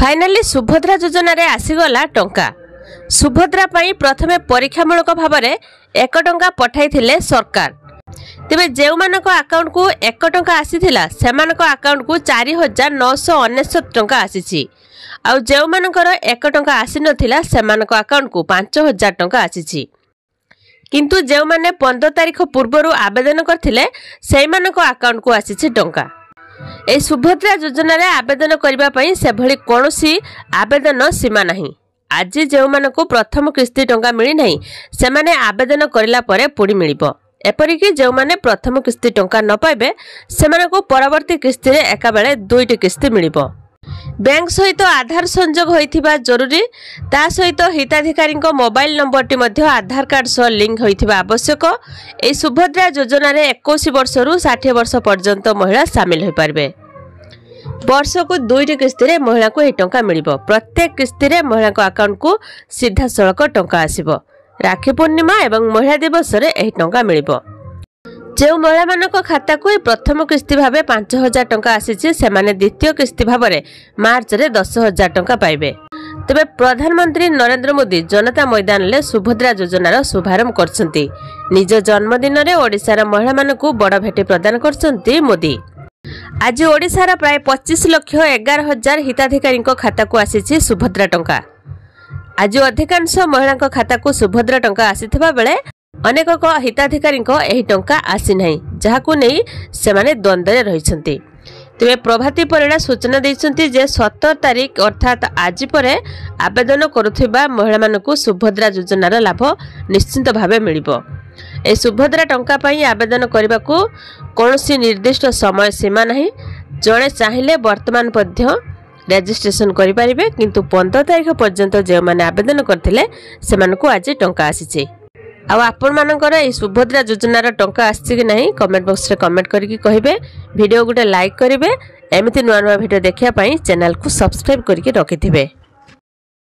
Finally Subhadra योजना रे आसीगला टंका। सुभद्रा पाई प्रथमे परीक्षामूलक भाव में 1 टंका पठाई सरकार। तेबे जेउ मानक अकाउंट को 1 टंका आसीथिला सेमानक अकाउंट को 4999 टंका आसीछि। आउ जेउ मानकर 1 टंका आसी नथिला सेमानक अकाउंट को 5000 टंका आसीछि। किंतु जेउ माने 15 तारीख पूर्वरु आवेदन करथिले सेमानक अकाउंट को आसीछि टंका। ए सुभद्रा योजना रे आवेदन करबा पई से भली कोनोसी आवेदन सीमा नहीं। आज जेउ मानको प्रथम किस्ती टंका मिली नहीं से माने आवेदन करला परे पुडी मिलिबो। एपरिकी जेउ माने प्रथम किस्ती टंका न पाइबे से मानको परवर्ती किस्ती रे एका बेले 2टी किस्ती मिलिबो। बैंक सहित आधार संजोग होइथिबा जरूरी। ता सहित हिताधिकारी मोबाइल नंबर टी मध्य आधार कार्ड सह लिंक होइथिबा आवश्यक। ए सुभद्रा योजना रे 21 वर्ष रु 60 वर्ष पर्यंत महिला शामिल होई पारबे। वर्ष को 2टी किस्ती रे महिला को ए टंका मिलिबो। प्रत्येक किस्ती रे महिला को अकाउंट को सीधा सड़क टंका आसीबो। राखी पूर्णिमा एवं महिला दिवस रे ए टंका मिलिबो। जो महिला मानक खाता को प्रथम किस्ती भाव 5000 टंका आसीछि से माने द्वितीय किस्ती भाव में मार्च रे 10000 टंका पाइबे। तबे प्रधानमंत्री नरेंद्र मोदी जनता मैदान ले सुभद्रा योजनार शुभारंभ करछंती। निज जन्मदिन रे ओडिशार महिला मानकु बड़ भेटी प्रदान करछंती मोदी। आज ओडिशार प्राय 25,11,000 हिताधिकारी खाता को आसीछि सुभद्रा टंका। आज अधिकांश महिला खाता को सुभद्रा टंका आसीथिबा बेले अनेक हिताधिकारी एही टंका आसी नहीं, जहाकु नहीं सेमाने द्वंद्व रहिसंती। तेबे प्रभाती परिडा सूचना दैछंती जे 17 तारीख अर्थात आज परे आवेदन करुथिबा महिला मानकु सुभद्रा योजनार लाभ निश्चित भावे मिलिबो। ए सुभद्रा टंका पई आवेदन करबाकू कोनोसी निर्दिष्ट समय सीमा नहीं। जणे चाहिले वर्तमान पद्य रजिस्ट्रेशन करि परिबे, किंतु 15 तारीख पर्यंत जे माने आवेदन करथिले सेमानकु आज टंका आसीछि। आ आपण मानकर ए सुभद्रा योजनार टंका आछि कि नहीं कमेंट बॉक्स रे कमेंट करके कहिबे। वीडियो गुटे लाइक करिवे। एमिति नुआ नुआ वीडियो देखिया पई चैनल को सब्सक्राइब करके रखिथिबे।